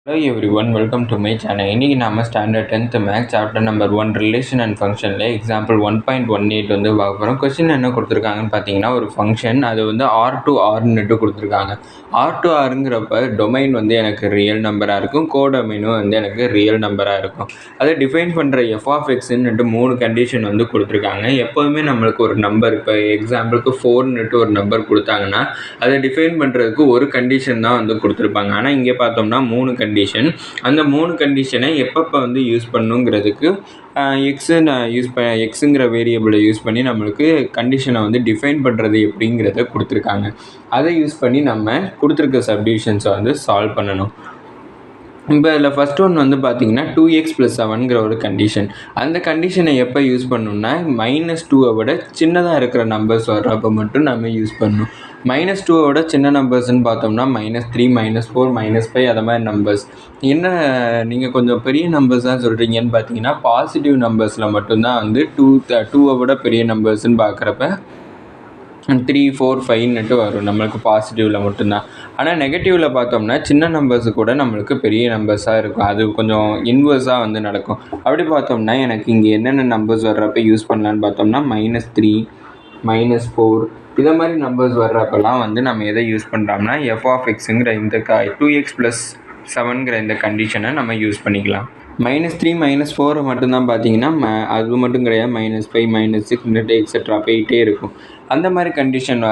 Hello everyone, welcome to my channel. இன்னைக்கு நாம standard 10th maths chapter number 1 relation and ஃபங்க்ஷனில் example 1.18 வந்து பார்க்க போகிறோம். கொஸ்டின் என்ன கொடுத்துருக்காங்கன்னு பார்த்தீங்கன்னா, ஒரு ஃபங்க்ஷன் அது வந்து ஆர் டு ஆர்னுட்டு கொடுத்துருக்காங்க. ஆர் டு ஆருங்கிறப்ப டொமைன் வந்து எனக்கு ரியல் நம்பராக இருக்கும், கோடொமைனும் வந்து எனக்கு ரியல் நம்பராக இருக்கும். அதை டிஃபைன் பண்ணுற எஃப் ஆஃப் எக்ஸ்ன்னுட்டு 3 கண்டிஷன் வந்து கொடுத்துருக்காங்க. எப்போதுமே நம்மளுக்கு ஒரு நம்பர், இப்போ எக்ஸாம்பிளுக்கு 4ன்னுட்டு ஒரு நம்பர் கொடுத்தாங்கன்னா அதை டிஃபைன் பண்ணுறதுக்கு ஒரு கண்டிஷன் தான் வந்து கொடுத்துருப்பாங்க. ஆனால் இங்கே பார்த்தோம்னா 3 கண்டிஷன். அந்த 3 கண்டிஷனை எப்பப்போ வந்து யூஸ் பண்ணுங்கிறதுக்கு எக்ஸுங்கிற வேரியபிளை யூஸ் பண்ணி நம்மளுக்கு கண்டிஷனை வந்து டிஃபைன் பண்ணுறது எப்படிங்கிறத கொடுத்துருக்காங்க. அதை யூஸ் பண்ணி நம்ம கொடுத்துருக்க சப்டிவிஷன்ஸை வந்து சால்வ் பண்ணணும். இப்போ இதில் ஃபஸ்ட் ஒன் வந்து பார்த்தீங்கன்னா 2x + 7ங்கிற ஒரு கண்டிஷன். அந்த கண்டிஷனை எப்போ யூஸ் பண்ணணும்னா -2 விட சின்னதாக இருக்கிற நம்பர்ஸ் வர்றப்போ மட்டும் நம்ம யூஸ் பண்ணணும். -2 விட சின்ன நம்பர்ஸ்ன்னு பார்த்தோம்னா -3, -4, -5 அதை மாதிரி நம்பர்ஸ். என்ன நீங்கள் கொஞ்சம் பெரிய நம்பர்ஸ் தான் சொல்கிறீங்கன்னு பார்த்தீங்கன்னா, பாசிட்டிவ் நம்பர்ஸில் மட்டும்தான் வந்து 2 விட பெரிய நம்பர்ஸ்ன்னு பார்க்குறப்ப 3, 4, 5ன்னுட்டு வரும் நம்மளுக்கு பாசிட்டிவில் மட்டும்தான். ஆனால் நெகட்டிவில் பார்த்தோம்னா சின்ன நம்பர்ஸு கூட நம்மளுக்கு பெரிய நம்பர்ஸாக இருக்கும். அது கொஞ்சம் இன்வர்ஸாக வந்து நடக்கும். அப்படி பார்த்தோம்னா எனக்கு இங்கே என்னென்ன நம்பர்ஸ் வர்றப்ப யூஸ் பண்ணலான்னு பார்த்தோம்னா -3, -4 இதை மாதிரி நம்பர்ஸ் வர்றப்பெல்லாம் வந்து நம்ம எதை யூஸ் பண்ணுறோம்னா எஃப் ஆஃப் எக்ஸுங்கிற இந்த 2x + 7ங்கிற இந்த கண்டிஷனை நம்ம யூஸ் பண்ணிக்கலாம். -3, -4 மட்டும்தான் பார்த்தீங்கன்னா அது மட்டும் கிடையாது, -5, -6 எக்ஸெட்ரா போயிட்டே இருக்கும். அந்த மாதிரி கண்டிஷன்,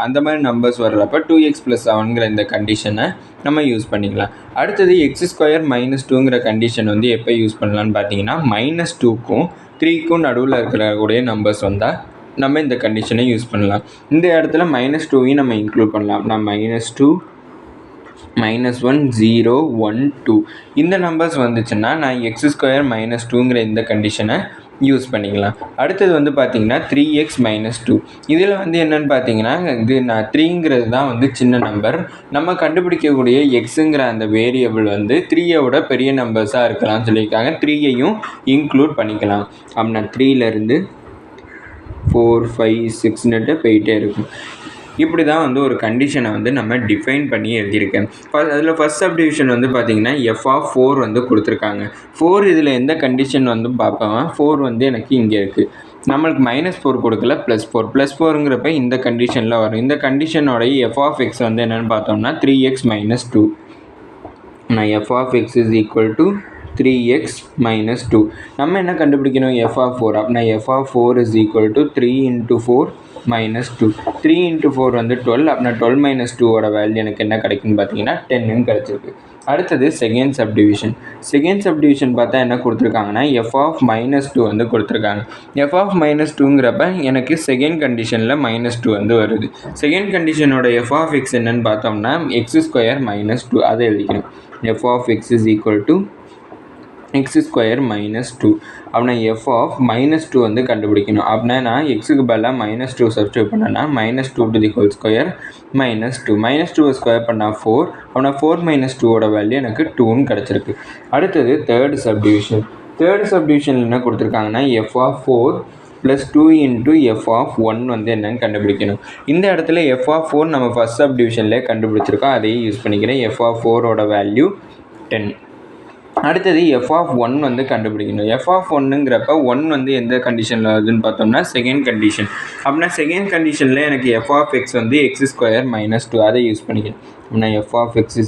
அந்த மாதிரி நம்பர்ஸ் வர்றப்ப 2x + 7ங்கிற இந்த கண்டிஷனை நம்ம யூஸ் பண்ணிக்கலாம். அடுத்தது x² - 2ங்கிற கண்டிஷன் வந்து எப்போ யூஸ் பண்ணலான்னு பார்த்தீங்கன்னா, -2க்கும் 3க்கும் நடுவில் இருக்கக்கூடிய நம்பர்ஸ் வந்தால் நம்ம இந்த கண்டிஷனை யூஸ் பண்ணலாம். இந்த இடத்துல -2வையும் நம்ம இன்க்ளூட் பண்ணலாம். நான் -2, -1, 0, 1, 2 இந்த நம்பர்ஸ் வந்துச்சுன்னா நான் x² - 2ங்கிற இந்த கண்டிஷனை யூஸ் பண்ணிக்கலாம். அடுத்தது வந்து பார்த்தீங்கன்னா 3x - 2 இதில் வந்து என்னென்னு பார்த்தீங்கன்னா, இது நான் 3ங்கிறது தான் வந்து சின்ன நம்பர். நம்ம கண்டுபிடிக்கக்கூடிய எக்ஸுங்கிற அந்த வேரியபிள் வந்து 3ஐ விட பெரிய நம்பர்ஸாக இருக்கலாம்னு சொல்லியிருக்காங்க. 3ஐயும் இன்க்ளூட் பண்ணிக்கலாம். அப்படின்னா 3லேருந்து 4, 5, 6ன்னுட்டு போயிட்டே இருக்கும். இப்படி தான் வந்து ஒரு கண்டிஷனை வந்து நம்ம டிஃபைன் பண்ணி எழுதியிருக்கேன். அதில் ஃபஸ்ட் சப்டிவிஷன் வந்து பார்த்திங்கன்னா எஃப் ஆஃப் 4 வந்து கொடுத்துருக்காங்க. 4 இதில் எந்த கண்டிஷன் வந்து பார்ப்போம். 4 வந்து எனக்கு இங்கே இருக்குது. நம்மளுக்கு -4 கொடுக்கல, +4. +4ங்கிறப்ப இந்த கண்டிஷனில் வரும். இந்த கண்டிஷனோடைய எஃப் ஆஃப் எக்ஸ் வந்து என்னென்னு பார்த்தோம்னா 3x - 2. நான் எஃப் ஆஃப் எக்ஸ் = 3x - 2. நம்ம என்ன கண்டுபிடிக்கணும், எஃப் ஆஃப் 4. அப்படின்னா எஃப் ஆஃப் 4 = 3 × 4 - 2. 3 × 4 வந்து 12. அப்படின்னா 12 - 2ஓட வேல்யூ எனக்கு என்ன கிடைக்குன்னு பார்த்தீங்கன்னா 10ன்னு கிடச்சிருக்கு. அடுத்தது செகண்ட் சப்டிவிஷன். செகண்ட் சப்டிவிஷன் பார்த்தா என்ன கொடுத்துருக்காங்கன்னா எஃப் ஆஃப் -2 வந்து கொடுத்துருக்காங்க. எஃப் ஆஃப் -2ங்கிறப்ப எனக்கு செகண்ட் கண்டிஷனில் -2 வந்து வருது. செகண்ட் கண்டிஷனோட எஃப் ஆஃப் எக்ஸ் என்னன்னு பார்த்தோம்னா x² - 2 அதை எழுதிக்கணும். F of x = x² - 2. அப்படின்னா எஃப் ஆஃப் -2 வந்து கண்டுபிடிக்கணும். அப்படின்னா நான் எக்ஸுக்கு பதிலாக -2 சப்ஸ்டியூட் பண்ணேன்னா -2² - 2 -2 ஸ்கொயர் பண்ணால் 4. அப்படின்னா 4 - 2ஓட வேல்யூ எனக்கு 2ன்னு கிடச்சிருக்கு. அடுத்தது தேர்ட் சப்டிவிஷன். தேர்ட் சப்டிவிஷனில் என்ன கொடுத்துருக்காங்கன்னா எஃப் ஆஃப் 4 + 2 × எஃப் ஆஃப் 1 வந்து என்னன்னு கண்டுபிடிக்கணும். இந்த இடத்துல எஃப் ஆஃப் 4 நம்ம ஃபஸ்ட் சப்டிவிஷன்லேயே கண்டுபிடிச்சிருக்கோம். அதையே யூஸ் பண்ணிக்கிறேன். எஃப் ஆஃப் 4ஓட வேல்யூ 10. அடுத்தது எஃப் ஆஃப் 1 வந்து கண்டுபிடிக்கணும். எஃப் ஆஃப் 1ங்கிறப்ப 1 வந்து எந்த கண்டிஷனில் வருதுன்னு பார்த்தோம்னா செகண்ட் கண்டிஷன். அப்படின்னா செகண்ட் கண்டிஷனில் எனக்கு எஃப் ஆஃப் எக்ஸ் வந்து x² - 2 அதை யூஸ் பண்ணிக்கணும். அப்படின்னா எஃப் ஆஃப் எக்ஸ் =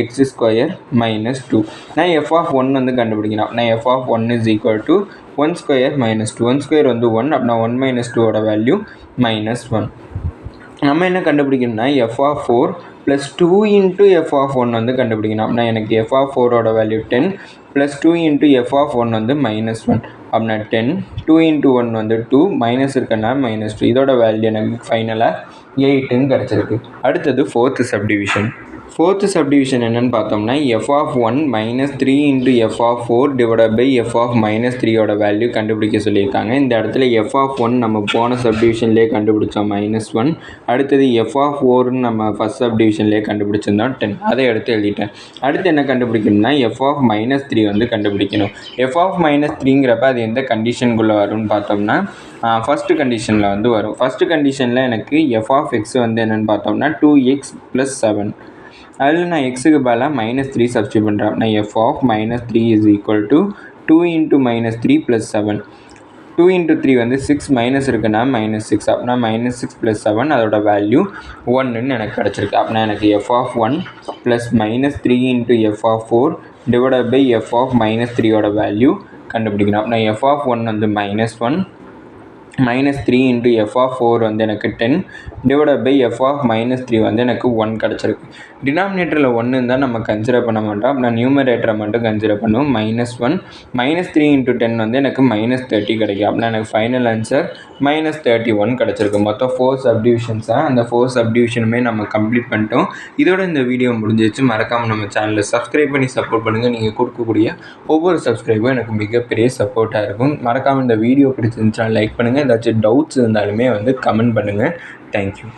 x² - 2. நான் எஃப் ஆஃப் 1 வந்து கண்டுபிடிக்கணும். அப்படின்னா எஃப் ஆஃப் 1 = 1² - 2. 1² வந்து 1. அப்படின்னா 1 - 2ஓட வேல்யூ -1. நம்ம என்ன கண்டுபிடிக்கணும்னா எஃப் ஆஃப் 4 + 2 × எஃப் ஆஃப் 1 வந்து கண்டுபிடிக்கணும். அப்படின்னா எனக்கு எஃப் ஆஃப் 4ஓட வேல்யூ 10 + 2 × எஃப் ஆஃப் 1 வந்து -1. அப்படின்னா 10. 2 × 1 வந்து 2, மைனஸ் இருக்கனால -2. இதோட வேல்யூ எனக்கு ஃபைனலாக 8ன்னு கிடச்சிருக்கு. அடுத்தது ஃபோர்த் சப்டிவிஷன். ஃபோர்த்து சப்டிவிஷன் என்னென்னு பார்த்தோம்னா F of 1 - 3 × F of 4 / F of -3ஓட வேல்யூ கண்டுபிடிக்க சொல்லியிருக்காங்க. இந்த இடத்துல எஃப் ஆஃப் 1 நம்ம போன சப்டிவிஷன்லேயே கண்டுபிடிச்சோம் -1. அடுத்தது எஃப் ஆஃப் 4ன்னு நம்ம ஃபஸ்ட் சப்டிவிஷன்லேயே கண்டுபிடிச்சிருந்தோம் 10. அதை எடுத்து எழுதிட்டேன். அடுத்து என்ன கண்டுபிடிக்கணும்னா எஃப் ஆஃப் -3 வந்து கண்டுபிடிக்கணும். எஃப் ஆஃப் -3ங்கிறப்ப அது எந்த கண்டிஷனுக்குள்ளே வரும்னு பார்த்தோம்னா ஃபஸ்ட்டு கண்டிஷனில் வந்து வரும். ஃபஸ்ட்டு கண்டிஷனில் எனக்கு எஃப் ஆஃப் எக்ஸ் வந்து என்னென்னு பார்த்தோம்னா 2x + 7. அதில் நான் எக்ஸுக்கு பதிலாக -3 சப்ஸ்டியூட் பண்ணுறேன். நான் f of -3 is equal to 2 into -3 plus 7. 2 into 3 வந்து 6 மைனஸ் இருக்குன்னா -6, அப்படின்னா -6 + 7 அதோட வேல்யூ 1ன்னு எனக்கு கிடச்சிருக்கு. அப்படின்னா எனக்கு f of 1 plus -3 into f of 4 divided by f of -3யோட வேல்யூ கண்டுபிடிக்கணும். அப்படின்னா f of 1 வந்து -1 -3 into f of 4 வந்து எனக்கு 10 டிவைடட் பை f of -3 வந்து எனக்கு 1 கிடச்சிருக்கு. டினாமினேட்டரில் 1 இருந்தால் நம்ம கன்சிடர் பண்ண மாட்டோம். அப்படின்னா நியூமரேட்டரை மட்டும் கன்சிடர் பண்ணுவோம். -1 -3 into 10 வந்து எனக்கு -30 கிடைக்கும். அப்படின்னா எனக்கு ஃபைனல் ஆன்சர் -31 கிடச்சிருக்கு. மொத்தம் 4 சப்டிவிஷன்ஸ் தான். அந்த 4 சப்டிவிஷனுமே நம்ம கம்ப்ளீட் பண்ணிட்டோம். இதோட இந்த வீடியோ முடிஞ்சிச்சு. மறக்காமல் நம்ம சேனலை சப்ஸ்கிரைப் பண்ணி சப்போர்ட் பண்ணுங்கள். நீங்கள் கொடுக்கக்கூடிய ஒவ்வொரு சப்ஸ்கிரைபும் எனக்கு மிகப்பெரிய சப்போர்ட்டாக இருக்கும். மறக்காமல் இந்த வீடியோ பிடிச்சிருந்துச்சுன்னா லைக் பண்ணுங்கள். ஏதாச்சும் டவுட்ஸ் இருந்தாலுமே வந்து கமெண்ட் பண்ணுங்கள். தேங்க்யூ.